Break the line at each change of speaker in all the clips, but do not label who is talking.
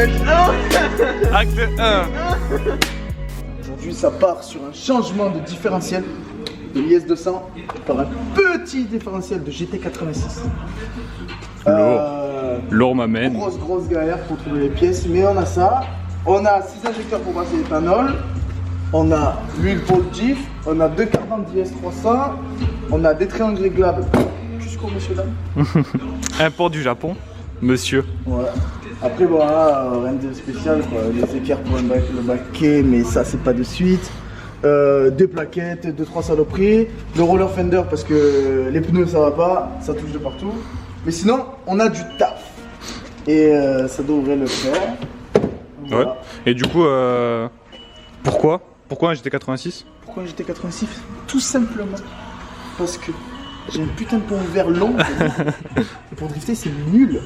appelle
Acte 1.
Aujourd'hui, ça part sur un changement de différentiel de l'IS 200 par un petit différentiel de GT86.
Lourd m'amène.
Grosse galère pour trouver les pièces, mais on a ça. On a 6 injecteurs pour passer l'éthanol. On a l'huile pour le GIF. On a 2 cardans d'IS 300. On a des triangles réglables jusqu'au monsieur dame.
Import du Japon, monsieur.
Ouais. Après, voilà, rien de spécial, quoi. Les équerres pour le baquet, mais ça, c'est pas de suite. Des plaquettes, 2-3 saloperies. Le roller fender, parce que les pneus, ça va pas, ça touche de partout. Mais sinon, on a du taf. Et ça devrait le faire. Voilà.
Ouais. Et du coup, pourquoi un GT86?
Pourquoi un GT86? Tout simplement parce que j'ai un putain de pont vert long. Et pour drifter, c'est nul.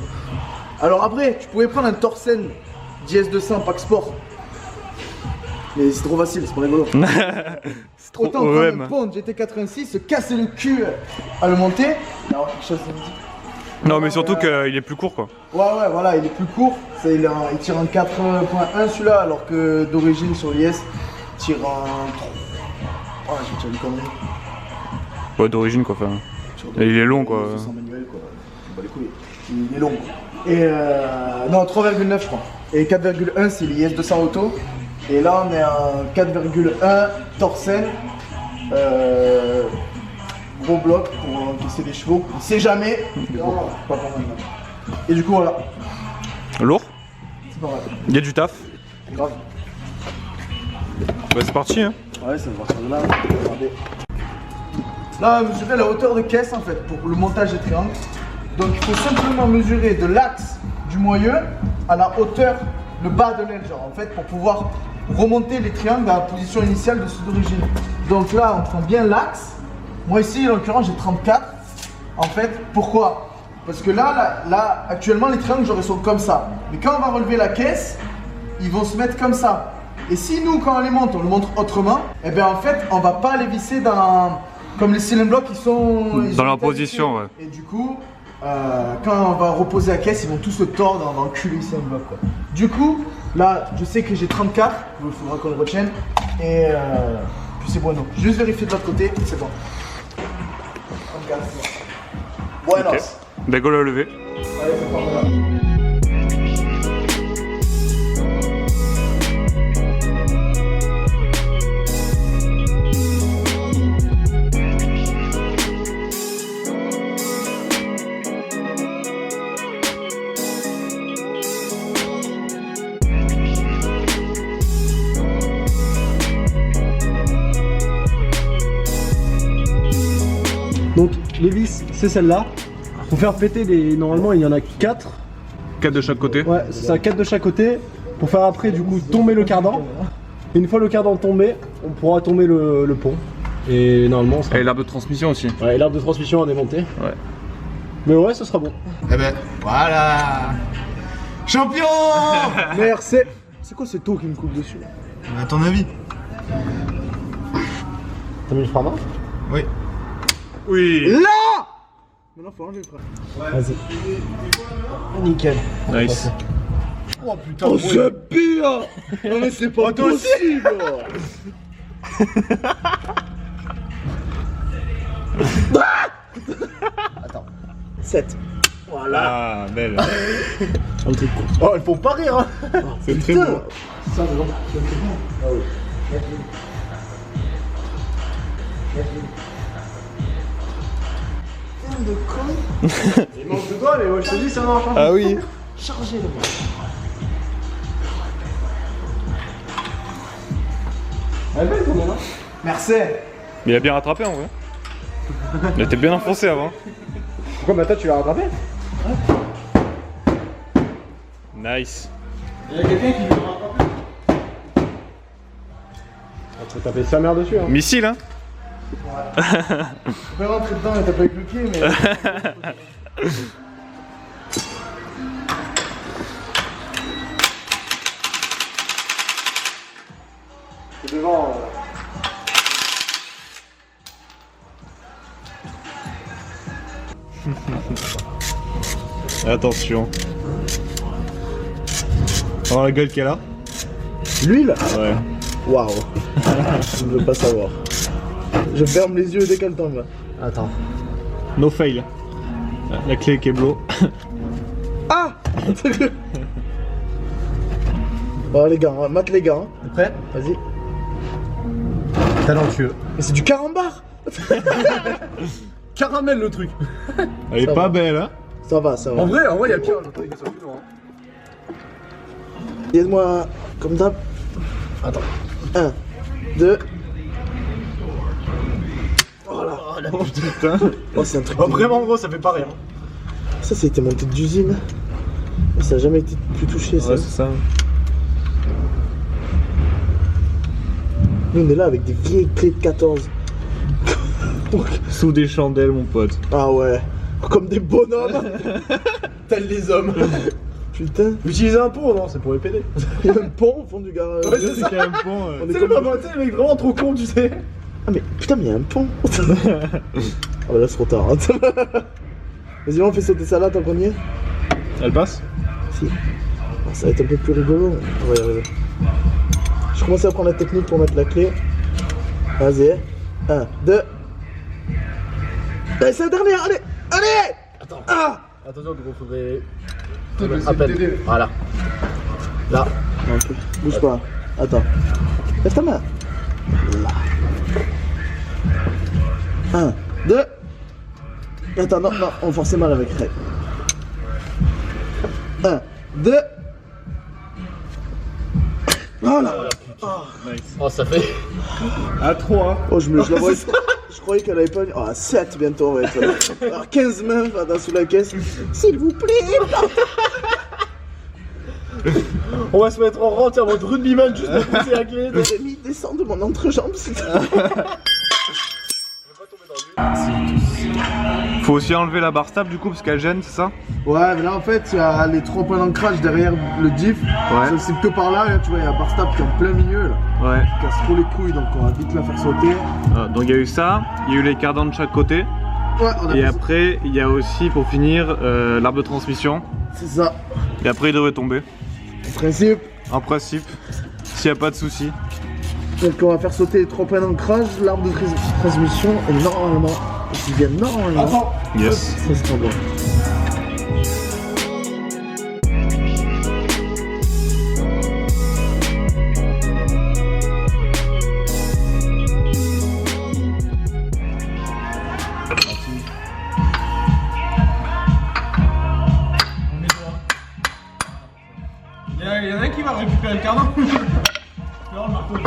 Alors après, tu pouvais prendre un Torsen GS200 Pack Sport. Mais c'est trop facile, c'est pas rigolo.
C'est trop
Autant prendre un pont GT86, se casser le cul à le monter. Alors quelque chose de me dit.
Non, mais surtout qu'il est plus court, quoi.
Ouais, voilà, il est plus court. Ça, il tire en 4.1 celui-là, alors que d'origine sur l'IS, il tire en 3. Oh, j'ai déjà une connerie.
Ouais, d'origine, quoi. Enfin, il est long, quoi.
Sans manuel, quoi. Bah, les couilles. Il est long, quoi. Et non, 3,9 je crois. Et 4,1 c'est l'IS 200 auto. Et là on est en 4,1 Torsen. Gros bloc pour encaisser des chevaux. On sait jamais. Non, pas pour maintenant. Et du coup voilà.
Lourd.
C'est pas grave.
Il y a du taf.
Grave.
Bah, c'est parti, hein.
Ouais, ça va partir de là. Regardez. Là, mesurer la hauteur de caisse en fait pour le montage des triangles. Donc il faut simplement mesurer de l'axe du moyeu à la hauteur, le bas de l'aile, genre en fait, pour pouvoir remonter les triangles à la position initiale de ceux d'origine. Donc là, on prend bien l'axe. Moi ici, en l'occurrence, j'ai 34. En fait, pourquoi? Parce que là, actuellement, les triangles, genre, ils sont comme ça. Mais quand on va relever la caisse, ils vont se mettre comme ça. Et si nous, quand on les monte, on le montre autrement, et bien en fait, on va pas les visser dans... Comme les cylindres blocs, ils
dans leur position, ouais.
Et du coup, quand on va reposer la caisse, ils vont tous se tordre, on va enculer les cylindres blocs, quoi. Du coup, là, je sais que j'ai 34, il faudra qu'on le retienne. Et puis c'est bon, non. Juste vérifier de l'autre côté, et c'est bon. 34, c'est bon. Buenos.
Okay. Ben, go le lever.
Allez, c'est pas mal.
Donc les vis, c'est celle-là. Pour faire péter les... Normalement il y en a 4.
4 de chaque côté.
Ouais, c'est ça, 4 de chaque côté. Pour faire après du coup tomber le cardan. Et une fois le cardan tombé, on pourra tomber le pont. Et normalement on sera...
Et l'arbre de transmission aussi.
Ouais, et l'arbre de transmission à démonter.
Ouais.
Mais ouais, ce sera bon.
Eh ben, voilà. Champion. Merci. C'est quoi cette eau qui me coupe dessus là?
À ton avis?
T'as mis le frein à main?
Oui.
Oui.
Là. Maintenant faut enlever le frein.
Vas-y. Nickel.
Nice.
Oh putain, oh, c'est pire. Non mais c'est pas possible. Attends. 7. Voilà.
Ah, belle.
Un truc court.
Oh, elles font pas rire, hein.
C'est très beau.
Ça, c'est bon. Ah oui. Putain de con. Il manque de doigts, mais moi je te dis, ça va pas.
Ah oui.
Chargé le gars. Elle est belle ton nom, hein. Merci.
Mais il a bien rattrapé en vrai. Il était bien enfoncé avant.
Pourquoi maintenant tu l'as rattrapé?
Nice.
Il y a quelqu'un qui veut rattraper.
Tu peux taper sa mère dessus, hein.
Missile, hein.
Ouais. Tu peux rentrer dedans et t'as pas avec le pied, mais. C'est devant.
Attention. Oh la gueule qu'elle a.
L'huile?
Ouais.
Waouh. Je ne veux pas savoir. Je ferme les yeux dès qu'elle tombe. Attends.
No fail. La clé Keblo.
Ah. Bon les gars, mate les gars. Hein. T'es prêt? Vas-y. Talentueux. Mais c'est du carambar. Caramel le truc.
Elle est
Ça
pas
va.
belle, hein.
Ça va, ça va.
En vrai, il y a pire. J'entendais que ça soit plus loin.
Aide-moi comme d'hab. Attends. 1, 2. Voilà.
Oh putain.
Oh, c'est un truc.
Oh, vraiment, gros, ça fait pas rien.
Ça, c'était mon tête d'usine. Ça a jamais été plus touché, ça.
Ouais, c'est ça.
Nous, on est là avec des vieilles clés de 14.
Sous des chandelles, mon pote.
Ah ouais. Comme des bonhommes.
Tels les hommes.
Putain.
Utiliser un pont, non, c'est pour les péder.
Il y a un pont au fond du garage.
Ouais, c'est
C'est
ça.
quand même bon.
On est
C'est
comme-
vraiment, tu sais, le mec vraiment trop con, tu sais.
Ah mais putain, mais il y a un pont. Oh là, c'est trop tard. Hein. Vas-y, on fait sauter ça là tant qu'on y est.
Elle passe?
Si. Ah, ça va être un peu plus rigolo. On va y arriver. Je commence à prendre la technique pour mettre la clé. Vas-y. 1, 2. Allez, c'est la dernière. Allez. Allez.
Attends.
Ah.
Attention, gros, faudrait.
À peine. Voilà. Là. Ok. Bouge pas. Attends. Lève ta main. Là. 1, 2. Attends, non, non, on forçait mal avec Ray. 1, 2. Voilà.
Oh, ça fait.
À 3.
Oh, je la voyais. Je croyais qu'elle avait pas. Oh, à 7 bientôt, on va être là. Alors 15 meufs là, sous la caisse. S'il vous plaît.
On va se mettre en rang, tiens, en mode rugbyman juste pour pousser la clé.
Jérémy, descends de mon entrejambe, s'il te plaît.
Faut aussi enlever la barre stable du coup parce qu'elle gêne, c'est ça?
Ouais, mais là en fait, il y a les 3 points d'ancrage derrière le diff.
Ouais.
C'est que par là, tu vois, il y a Barstap qui est en plein milieu là.
Ouais.
Qui casse trop les couilles, donc on va vite la faire sauter.
Ah, donc il y a eu ça, il y a eu les cardans de chaque côté.
Ouais, on a
Et
fait ça.
après, il y a aussi pour finir l'arbre de transmission.
C'est ça.
Et après, il devrait tomber.
En principe,
En principe, s'il n'y a pas de souci.
donc on va faire sauter les 3 points d'ancrage, l'arbre de transmission, et normalement, s'il vient normalement,
Yes.
ça sera bon.
Il y en a un qui va récupérer le cardan. Non, le marteau. Là,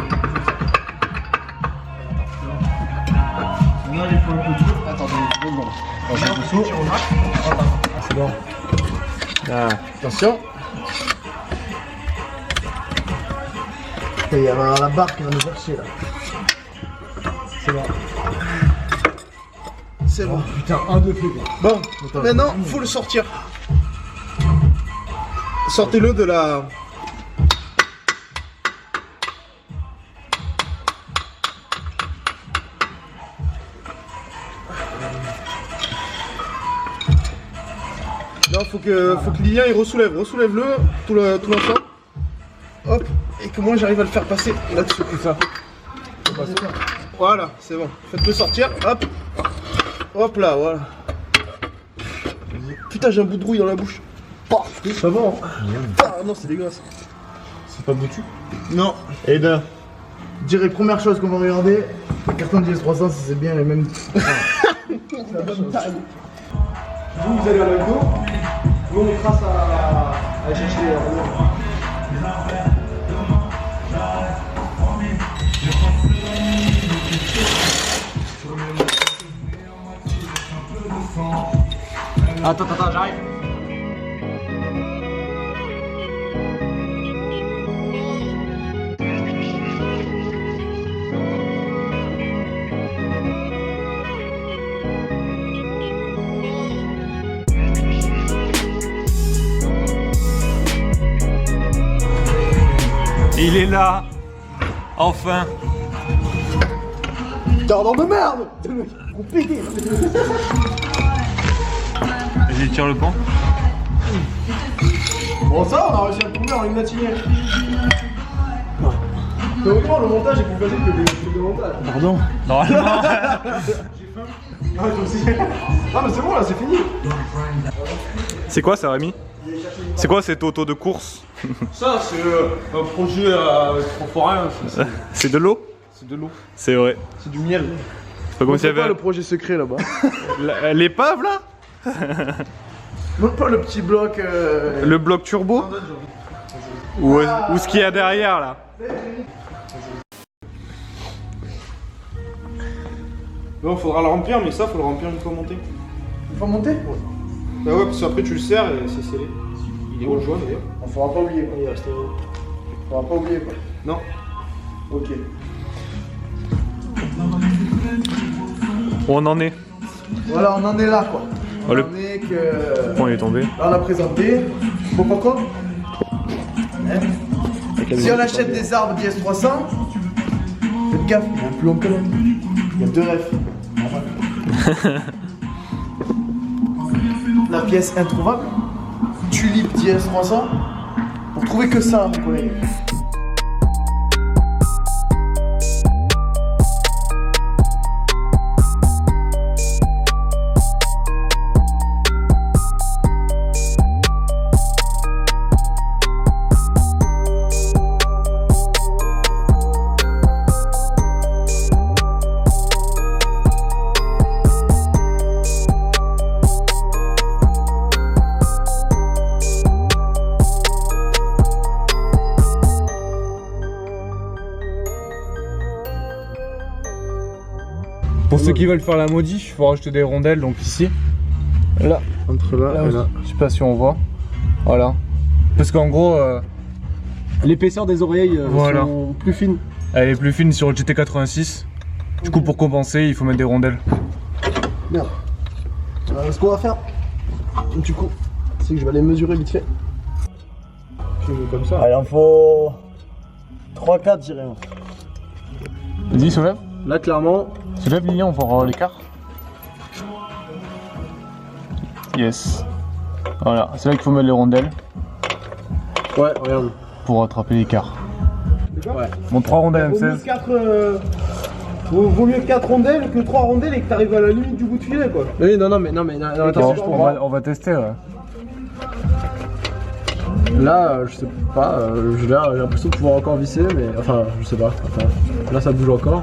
il faut un peu de chaud. Attendez, 2 secondes.
C'est bon.
Ah.
Attention. Et il y a la barre qui va nous chercher là. C'est bon. C'est bon.
Putain, un de plus.
Bon, maintenant, faut le sortir. Sortez-le de la... Non, faut que Lilian il ressoulève-le, tout l'ensemble. Hop, et que moi j'arrive à le faire passer là-dessus, comme ça. Voilà, c'est bon. Faites-le sortir, hop. Hop là, voilà. Putain, j'ai un bout de rouille dans la bouche.
Ça va, hein.
Ah non, c'est dégueulasse.
C'est pas boutu.
Non.
Et d'un.
Je dirais première chose qu'on va regarder, le carton de GS300 si c'est bien les mêmes. La bonne taille.
Vous allez à McDo. Nous, on trace à chercher. Attends, j'arrive.
Il est là. Enfin.
Cardan de merde. Vous pétez.
Vas-y, tire le pont.
Bon, ça, on a réussi à le tourner en une matinée. Théoriquement, le montage est plus facile que les trucs de montage.
Pardon.
Normalement.
Ah, toi aussi. Ah, mais c'est bon, là, c'est fini.
C'est quoi ça, Rémi? C'est quoi cette auto de course?
Ça, c'est un projet trop forain.
C'est de l'eau?
C'est de l'eau.
C'est vrai.
C'est du miel.
C'est pas comme s'il y
C'est pas
avait
le projet secret là-bas.
l'épave là?
Même pas le petit bloc.
Le bloc turbo? Ou ce qu'il y a derrière là?
Bon, faudra le remplir, mais ça, faut le remplir une fois monté.
Il faut monter.
Bah ouais, parce qu'après tu le serres et c'est scellé. Il est rouge jaune d'ailleurs.
On faudra pas oublier quoi. Faudra pas oublier quoi.
Non.
Ok.
Où on en est?
Voilà, on en est là quoi. On
Oh, le-
en est que.
On est tombé.
Là, on l'a présenté. Bon, par contre, si on achète des arbres DS300, faites gaffe, il y a un plomb quand même. Il y a 2 refs. La pièce introuvable, Tulip DS300, pour trouver que ça, mon collègue.
Pour ceux qui veulent faire la modif, il faut rajouter des rondelles, donc ici. Là,
Entre là, et là.
je sais pas si on voit. Voilà. Parce qu'en gros,
L'épaisseur des oreilles
Voilà.
sont plus fines.
elle est plus fine sur le GT86. Du coup, pour compenser, il faut mettre des rondelles.
Merde. Ce qu'on va faire, du coup, c'est que je vais aller mesurer vite fait.
Tu veux comme ça.
Il en faut 3-4, j'irai.
Vas-y, soulève.
Là, clairement,
Soulève, Lilian, on va voir l'écart. Yes. Voilà, c'est là qu'il faut mettre les rondelles
ouais, regarde.
pour rattraper l'écart.
Ouais.
Bon, 3 rondelles
Vaut mieux
M16.
4 vaut mieux 4 rondelles que 3 rondelles et que t'arrives à la limite du bout de filet quoi.
Oui, non, attends,
Attends,
juste
on
pour voir.
va tester, ouais.
Là, je sais pas, j'ai l'impression de pouvoir encore visser, mais enfin, je sais pas. Enfin, là, ça bouge encore.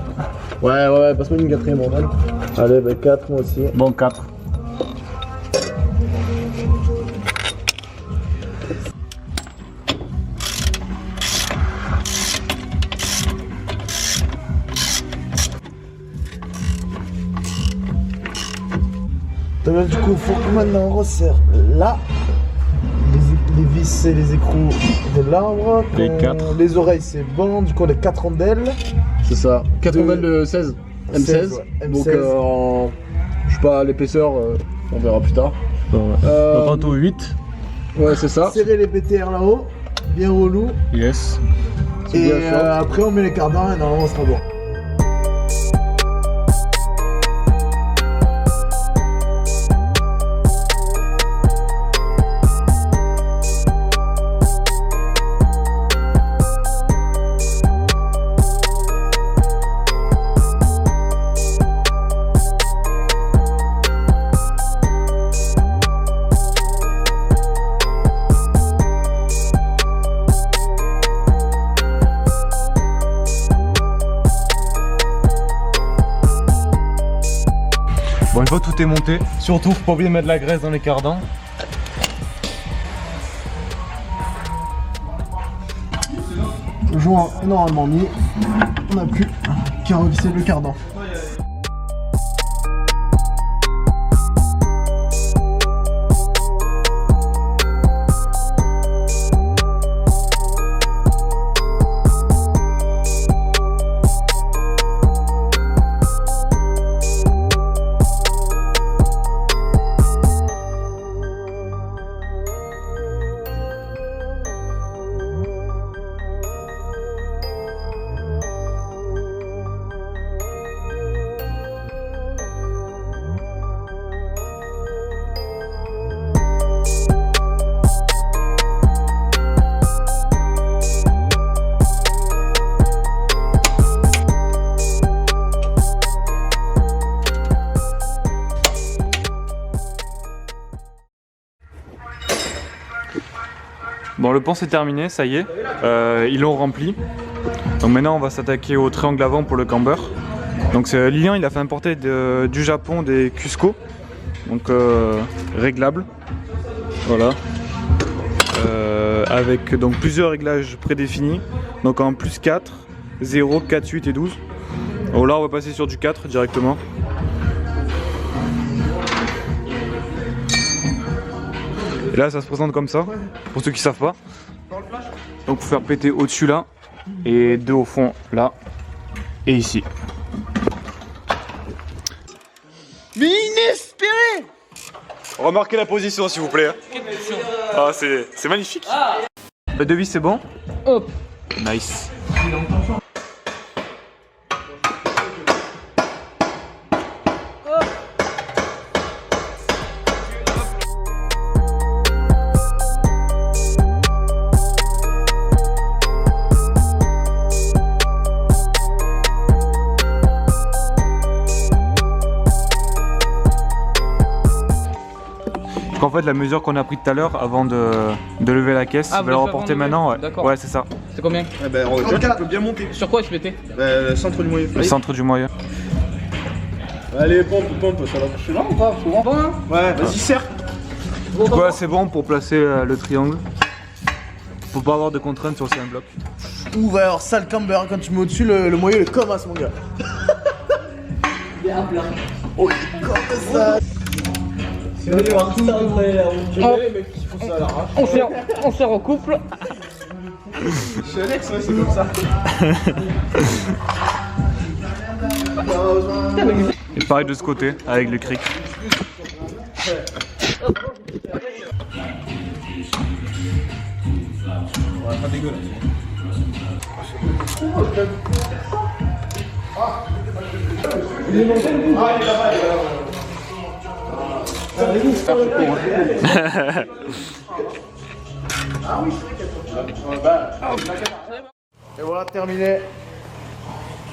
Ouais, passe-moi une 4ème rondelle. Allez, bah 4 moi aussi.
Bon, 4.
Donc, du coup, il faut que maintenant on resserre là. Les vis et les écrous de l'arbre.
Les 4.
Les oreilles c'est bon, du coup les 4 rondelles.
C'est ça. 4
Deux-
rondelles de 16. M16.
16, ouais,
Donc,
M16.
en. Je sais pas, l'épaisseur, on verra plus tard.
Donc, en tout 8.
Ouais, c'est ça.
Serrer les BTR là-haut, bien relou.
Yes.
C'est
Et
bien ça.
après on met les cardans et normalement on sera bon.
Bon, une fois tout est monté, surtout faut pas oublier de mettre de la graisse dans les cardans.
Le joint est normalement mis. On n'a plus qu'à revisser le cardan.
Bon, le pont c'est terminé, ça y est. Ils l'ont rempli. Donc maintenant on va s'attaquer au triangle avant pour le camber. Donc Lilian il a fait importer du Japon des Cusco. Donc réglables. Voilà. Avec donc plusieurs réglages prédéfinis. Donc en plus 4, 0, 4, 8 et 12. Alors là on va passer sur du 4 directement. Et là ça se présente comme ça, pour ceux qui savent pas. Donc faut faire péter au-dessus là, et 2 au fond là, et ici.
Mais inespéré!
Remarquez la position s'il vous plaît. Ah c'est magnifique. Le devis c'est bon?
Hop.
Nice. En fait la mesure qu'on a pris tout à l'heure avant de lever la caisse,
Ah,
on va la reporter maintenant. Ouais,
D'accord.
ouais c'est ça.
C'est combien?
Eh ben, tu peux bien monter.
Sur quoi je pétais?
Le centre du moyen.
Le centre du moyen.
Allez, pompe, ça va toucher là ou pas?
C'est bon, hein?
Ouais, vas-y, serre.
Ouais c'est bon pour placer le triangle. Faut pas avoir de contraintes sur ces blocs.
Ouh, va alors ça le camber, quand tu mets au-dessus, le moyeu il est comme as mon gars. Oh, il est comme ça.
On sert au couple.
Chez Alex, ouais, c'est comme ça.
Et pareil de ce côté avec le cric.
Pas dégueulasse.
Et voilà, terminé.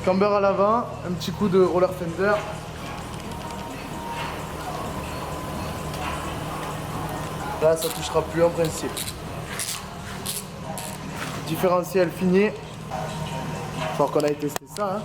Camber à l'avant, un petit coup de roller fender. Là, ça touchera plus en principe. Différentiel fini. Faut qu'on aille tester ça. Hein.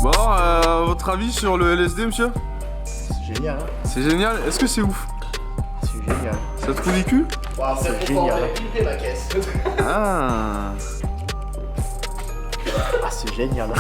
Bon, votre avis sur le LSD, monsieur?
C'est génial. Hein.
C'est génial. Est-ce que c'est ouf?
C'est génial.
Ça te trouve du cul?
C'est génial.
Ah.
Ah, c'est génial.